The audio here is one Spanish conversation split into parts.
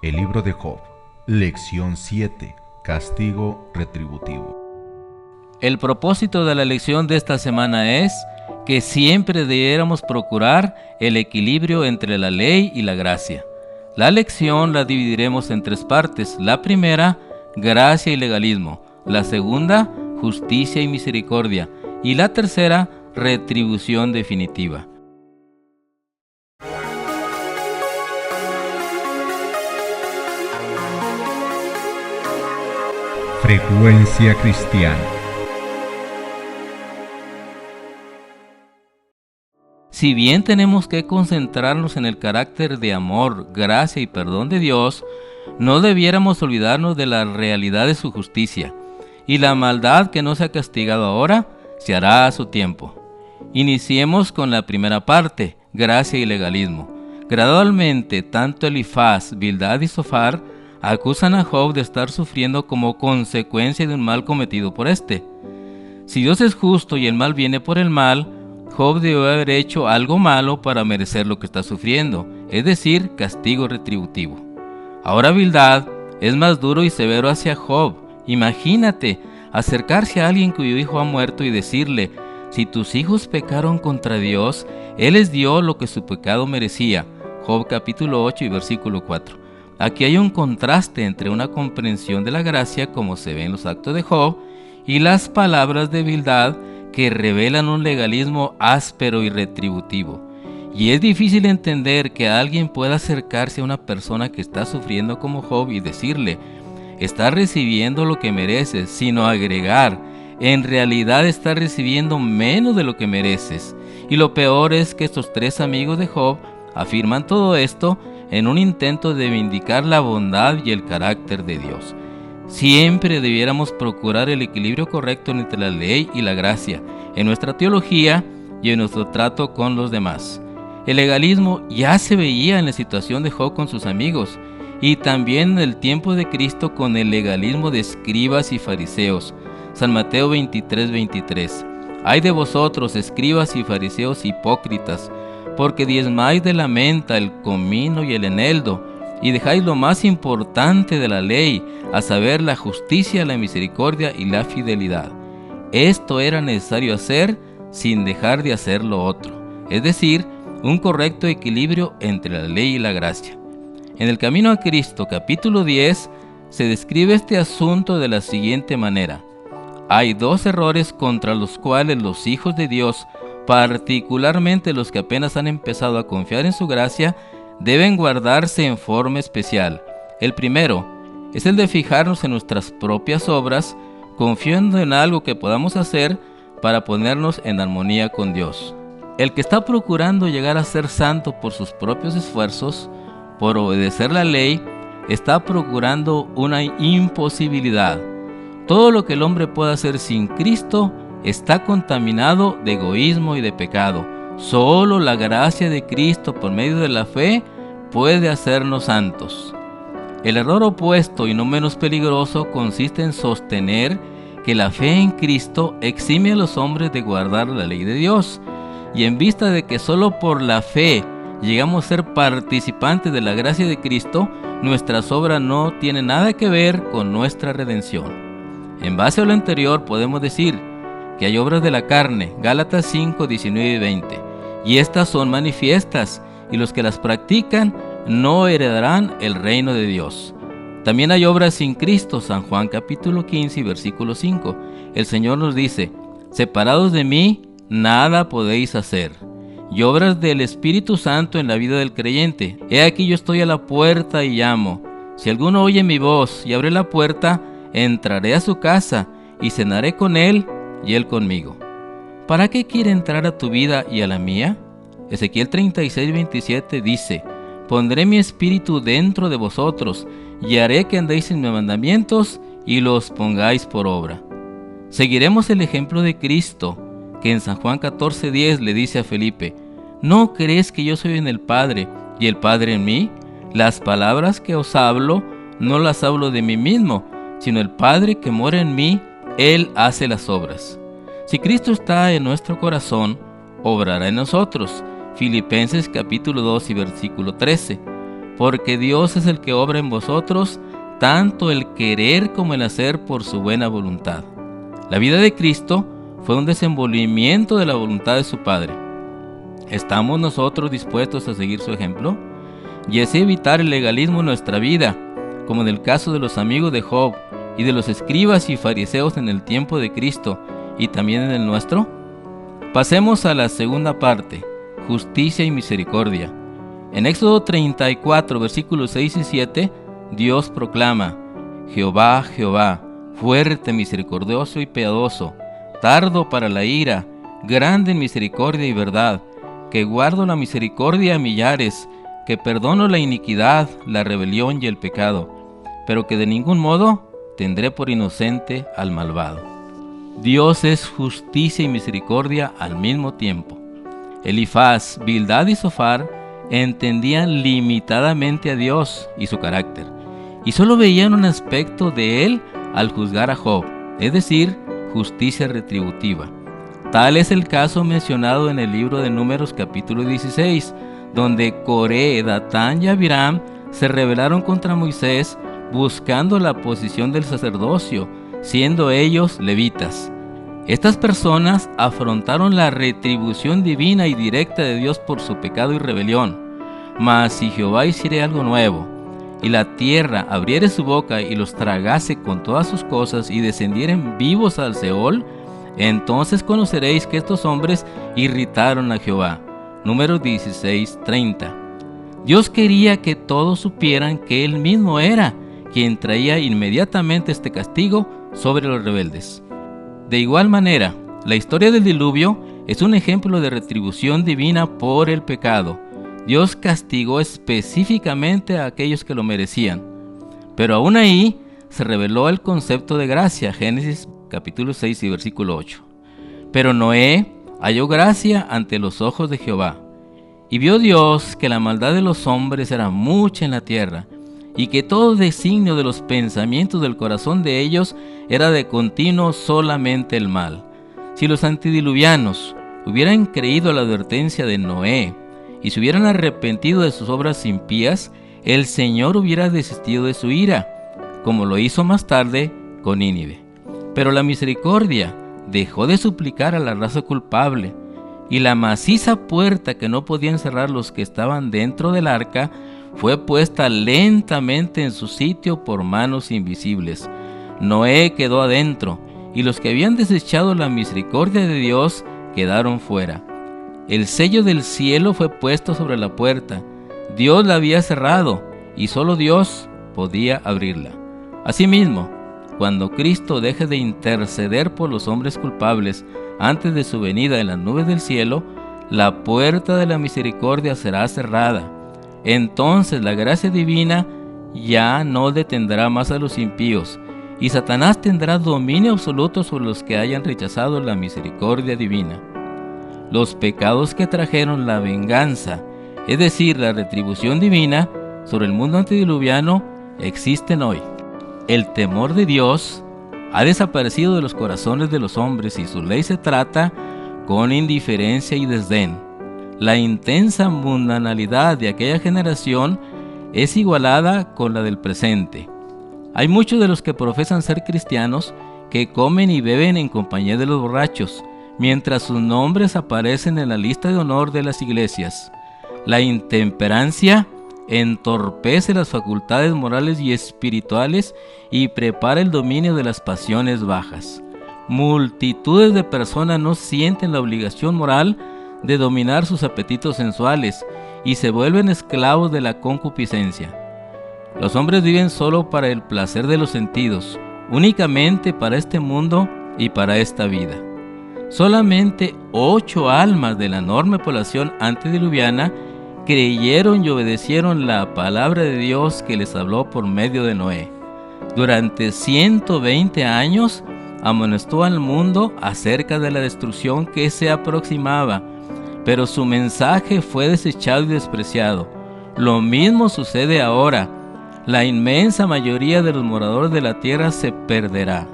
El libro de Job, lección 7, castigo retributivo. El propósito de la lección de esta semana es que siempre debiéramos procurar el equilibrio entre la ley y la gracia. La lección la dividiremos en tres partes. La primera, gracia y legalismo. La segunda, justicia y misericordia. Y la tercera, retribución definitiva. Frecuencia cristiana. Si bien tenemos que concentrarnos en el carácter de amor, gracia y perdón de Dios, no debiéramos olvidarnos de la realidad de su justicia, y la maldad que no se ha castigado ahora se hará a su tiempo. Iniciemos con la primera parte, gracia y legalismo. Gradualmente, tanto Elifaz, Bildad y Zofar acusan a Job de estar sufriendo como consecuencia de un mal cometido por éste. Si Dios es justo y el mal viene por el mal, Job debe haber hecho algo malo para merecer lo que está sufriendo, es decir, castigo retributivo. Ahora Bildad es más duro y severo hacia Job. Imagínate acercarse a alguien cuyo hijo ha muerto y decirle: si tus hijos pecaron contra Dios, Él les dio lo que su pecado merecía. Job capítulo 8 y versículo 4. Aquí hay un contraste entre una comprensión de la gracia, como se ve en los actos de Job, y las palabras de Bildad, que revelan un legalismo áspero y retributivo. Y es difícil entender que alguien pueda acercarse a una persona que está sufriendo como Job y decirle: estás recibiendo lo que mereces, sino agregar: en realidad estás recibiendo menos de lo que mereces. Y lo peor es que estos tres amigos de Job afirman todo esto en un intento de vindicar la bondad y el carácter de Dios. Siempre debiéramos procurar el equilibrio correcto entre la ley y la gracia, en nuestra teología y en nuestro trato con los demás. El legalismo ya se veía en la situación de Job con sus amigos, y también en el tiempo de Cristo con el legalismo de escribas y fariseos. San Mateo 23:23. Ay de vosotros, escribas y fariseos hipócritas, porque diezmáis de la menta, el comino y el eneldo, y dejáis lo más importante de la ley, a saber, la justicia, la misericordia y la fidelidad. Esto era necesario hacer sin dejar de hacer lo otro, es decir, un correcto equilibrio entre la ley y la gracia. En el Camino a Cristo, capítulo 10, se describe este asunto de la siguiente manera: hay dos errores contra los cuales los hijos de Dios, particularmente los que apenas han empezado a confiar en su gracia, deben guardarse en forma especial. El primero es el de fijarnos en nuestras propias obras, confiando en algo que podamos hacer para ponernos en armonía con Dios. El que está procurando llegar a ser santo por sus propios esfuerzos, por obedecer la ley, está procurando una imposibilidad. Todo lo que el hombre pueda hacer sin Cristo está contaminado de egoísmo y de pecado. Solo la gracia de Cristo por medio de la fe puede hacernos santos. El error opuesto y no menos peligroso consiste en sostener que la fe en Cristo exime a los hombres de guardar la ley de Dios, y en vista de que solo por la fe llegamos a ser participantes de la gracia de Cristo, nuestras obras no tienen nada que ver con nuestra redención. En base a lo anterior podemos decir que hay obras de la carne, Gálatas 5, 19 y 20, y estas son manifiestas, y los que las practican no heredarán el reino de Dios. También hay obras sin Cristo, San Juan capítulo 15 y versículo 5. El Señor nos dice: separados de mí, nada podéis hacer. Y obras del Espíritu Santo en la vida del creyente. He aquí yo estoy a la puerta y llamo. Si alguno oye mi voz y abre la puerta, entraré a su casa y cenaré con él y él conmigo. ¿Para qué quiere entrar a tu vida y a la mía? Ezequiel 36:27 dice: pondré mi espíritu dentro de vosotros y haré que andéis en mis mandamientos y los pongáis por obra. Seguiremos el ejemplo de Cristo, que en San Juan 14:10 le dice a Felipe: ¿no crees que yo soy en el Padre y el Padre en mí? Las palabras que os hablo no las hablo de mí mismo, sino el Padre que mora en mí, Él hace las obras. Si Cristo está en nuestro corazón, obrará en nosotros. Filipenses capítulo 2 y versículo 13. porque Dios es el que obra en vosotros, tanto el querer como el hacer por su buena voluntad. La vida de Cristo fue un desenvolvimiento de la voluntad de su Padre. ¿Estamos nosotros dispuestos a seguir su ejemplo? Y así evitar el legalismo en nuestra vida, como en el caso de los amigos de Job y de los escribas y fariseos en el tiempo de Cristo y también en el nuestro? Pasemos a la segunda parte, justicia y misericordia. En Éxodo 34, versículos 6 y 7, Dios proclama: Jehová, Jehová, fuerte, misericordioso y piadoso, tardo para la ira, grande en misericordia y verdad, que guardo la misericordia a millares, que perdono la iniquidad, la rebelión y el pecado, pero que de ningún modo tendré por inocente al malvado. Dios es justicia y misericordia al mismo tiempo. Elifaz, Bildad y Zofar entendían limitadamente a Dios y su carácter, y solo veían un aspecto de él al juzgar a Job, es decir, justicia retributiva. Tal es el caso mencionado en el libro de Números capítulo 16, donde Coré, Datán y Abiram se rebelaron contra Moisés buscando la posición del sacerdocio, siendo ellos levitas. Estas personas afrontaron la retribución divina y directa de Dios por su pecado y rebelión. Mas si Jehová hiciere algo nuevo, y la tierra abriere su boca y los tragase con todas sus cosas y descendieren vivos al Seol, entonces conoceréis que estos hombres irritaron a Jehová. Números 16:30. Dios quería que todos supieran que Él mismo era quien traía inmediatamente este castigo sobre los rebeldes. De igual manera, la historia del diluvio es un ejemplo de retribución divina por el pecado. Dios castigó específicamente a aquellos que lo merecían. Pero aún ahí se reveló el concepto de gracia, Génesis capítulo 6 y versículo 8. Pero Noé halló gracia ante los ojos de Jehová. Y vio Dios que la maldad de los hombres era mucha en la tierra, y que todo designio de los pensamientos del corazón de ellos era de continuo solamente el mal. Si los antediluvianos hubieran creído la advertencia de Noé y se hubieran arrepentido de sus obras impías, el Señor hubiera desistido de su ira, como lo hizo más tarde con Nínive. Pero la misericordia dejó de suplicar a la raza culpable, y la maciza puerta que no podían cerrar los que estaban dentro del arca fue puesta lentamente en su sitio por manos invisibles. Noé quedó adentro, y los que habían desechado la misericordia de Dios quedaron fuera. El sello del cielo fue puesto sobre la puerta. Dios la había cerrado, y solo Dios podía abrirla. Asimismo, cuando Cristo deje de interceder por los hombres culpables antes de su venida en las nubes del cielo, la puerta de la misericordia será cerrada. Entonces la gracia divina ya no detendrá más a los impíos, y Satanás tendrá dominio absoluto sobre los que hayan rechazado la misericordia divina. Los pecados que trajeron la venganza, es decir, la retribución divina sobre el mundo antediluviano, existen hoy. El temor de Dios ha desaparecido de los corazones de los hombres y su ley se trata con indiferencia y desdén. La intensa mundanalidad de aquella generación es igualada con la del presente. Hay muchos de los que profesan ser cristianos que comen y beben en compañía de los borrachos, mientras sus nombres aparecen en la lista de honor de las iglesias. La intemperancia entorpece las facultades morales y espirituales y prepara el dominio de las pasiones bajas. Multitudes de personas no sienten la obligación moral de dominar sus apetitos sensuales y se vuelven esclavos de la concupiscencia. Los hombres viven solo para el placer de los sentidos, únicamente para este mundo y para esta vida. Solamente 8 almas de la enorme población antediluviana creyeron y obedecieron la palabra de Dios que les habló por medio de Noé. Durante 120 años amonestó al mundo acerca de la destrucción que se aproximaba, pero su mensaje fue desechado y despreciado. Lo mismo sucede ahora. La inmensa mayoría de los moradores de la tierra se perderá.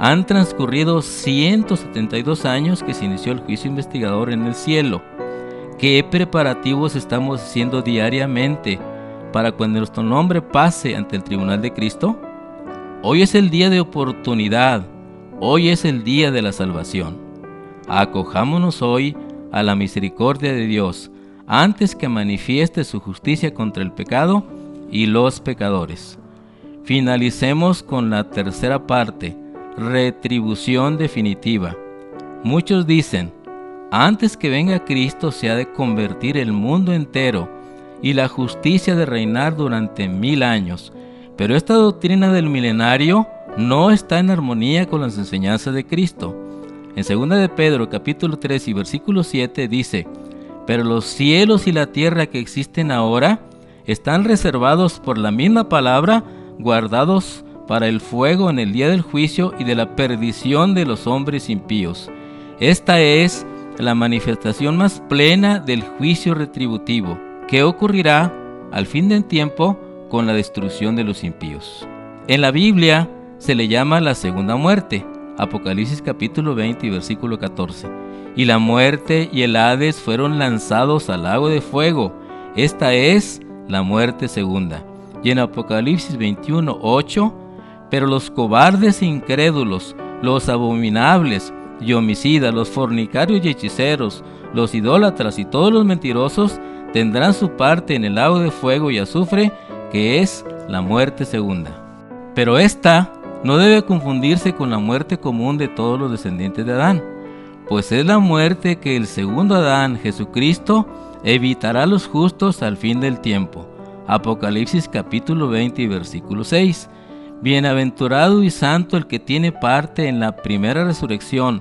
Han transcurrido 172 años que se inició el juicio investigador en el cielo. ¿Qué preparativos estamos haciendo diariamente para cuando nuestro nombre pase ante el tribunal de Cristo? Hoy es el día de oportunidad, hoy es el día de la salvación. Acojámonos hoy a la misericordia de Dios, antes que manifieste su justicia contra el pecado y los pecadores. Finalicemos con la tercera parte, retribución definitiva. Muchos dicen, antes que venga Cristo se ha de convertir el mundo entero y la justicia de reinar durante 1000 años. Pero esta doctrina del milenario no está en armonía con las enseñanzas de Cristo. En 2 de Pedro, capítulo 3 y versículo 7 dice, pero los cielos y la tierra que existen ahora están reservados por la misma palabra, guardados para el fuego en el día del juicio y de la perdición de los hombres impíos. Esta es la manifestación más plena del juicio retributivo, que ocurrirá al fin del tiempo con la destrucción de los impíos. En la Biblia se le llama la segunda muerte, Apocalipsis capítulo 20 y versículo 14. Y la muerte y el Hades fueron lanzados al lago de fuego. Esta es la muerte segunda. Y en Apocalipsis 21, 8, pero los cobardes e incrédulos, los abominables y homicidas, los fornicarios y hechiceros, los idólatras y todos los mentirosos tendrán su parte en el lago de fuego y azufre, que es la muerte segunda. Pero esta no debe confundirse con la muerte común de todos los descendientes de Adán, pues es la muerte que el segundo Adán, Jesucristo, evitará a los justos al fin del tiempo. Apocalipsis capítulo 20 y versículo 6. Bienaventurado y santo el que tiene parte en la primera resurrección.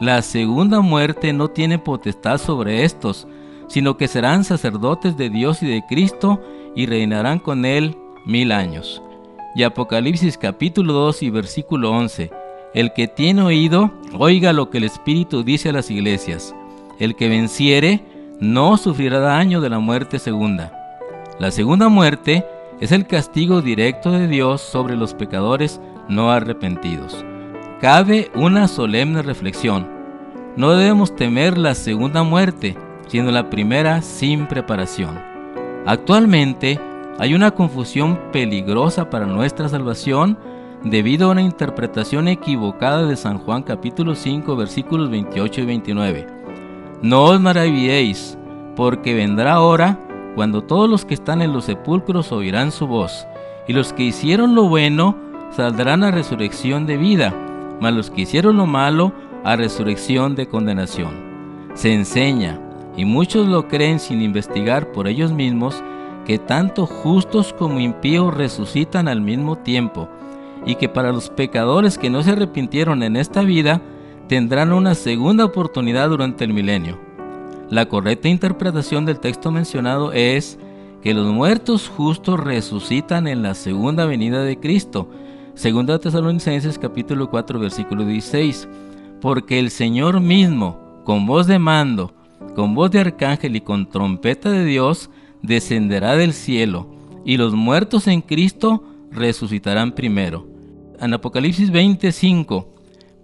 La segunda muerte no tiene potestad sobre estos, sino que serán sacerdotes de Dios y de Cristo y reinarán con él 1000 años. Y Apocalipsis capítulo 2 y versículo 11. El que tiene oído, oiga lo que el Espíritu dice a las iglesias. El que venciere, no sufrirá daño de la muerte segunda. La segunda muerte es el castigo directo de Dios sobre los pecadores no arrepentidos. Cabe una solemne reflexión. No debemos temer la segunda muerte, sino la primera sin preparación. Actualmente hay una confusión peligrosa para nuestra salvación debido a una interpretación equivocada de San Juan capítulo 5 versículos 28 y 29. No os maravilléis, porque vendrá hora cuando todos los que están en los sepulcros oirán su voz, y los que hicieron lo bueno saldrán a resurrección de vida, mas los que hicieron lo malo a resurrección de condenación. Se enseña, y muchos lo creen sin investigar por ellos mismos, que tanto justos como impíos resucitan al mismo tiempo, y que para los pecadores que no se arrepintieron en esta vida, tendrán una segunda oportunidad durante el milenio. La correcta interpretación del texto mencionado es que los muertos justos resucitan en la segunda venida de Cristo. 2 Tesalonicenses capítulo 4 versículo 16. Porque el Señor mismo, con voz de mando, con voz de arcángel y con trompeta de Dios, descenderá del cielo, y los muertos en Cristo resucitarán primero. En Apocalipsis 25.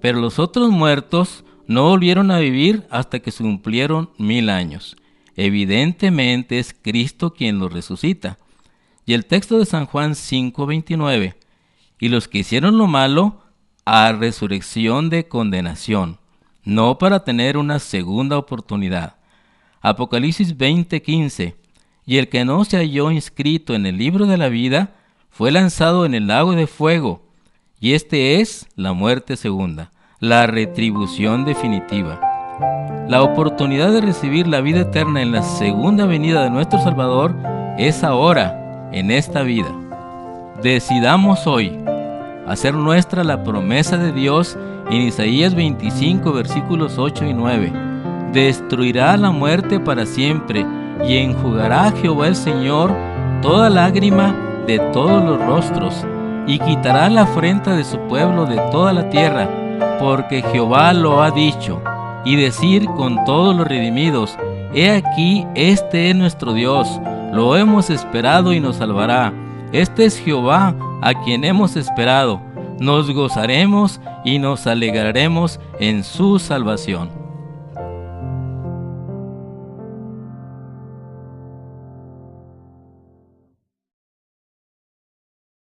Pero los otros muertos no volvieron a vivir hasta que se cumplieron 1000 años. Evidentemente es Cristo quien los resucita. Y el texto de San Juan 5:29. Y los que hicieron lo malo, a resurrección de condenación, no para tener una segunda oportunidad. Apocalipsis 20:15. Y el que no se halló inscrito en el libro de la vida, fue lanzado en el lago de fuego. Y este es la muerte segunda, la retribución definitiva. La oportunidad de recibir la vida eterna en la segunda venida de nuestro Salvador es ahora, en esta vida. Decidamos hoy hacer nuestra la promesa de Dios en Isaías 25 versículos 8 y 9. Destruirá la muerte para siempre y enjugará Jehová el Señor toda lágrima de todos los rostros y quitará la afrenta de su pueblo de toda la tierra, porque Jehová lo ha dicho. Y decir con todos los redimidos: he aquí, este es nuestro Dios, lo hemos esperado y nos salvará. Este es Jehová, a quien hemos esperado. Nos gozaremos y nos alegraremos en su salvación.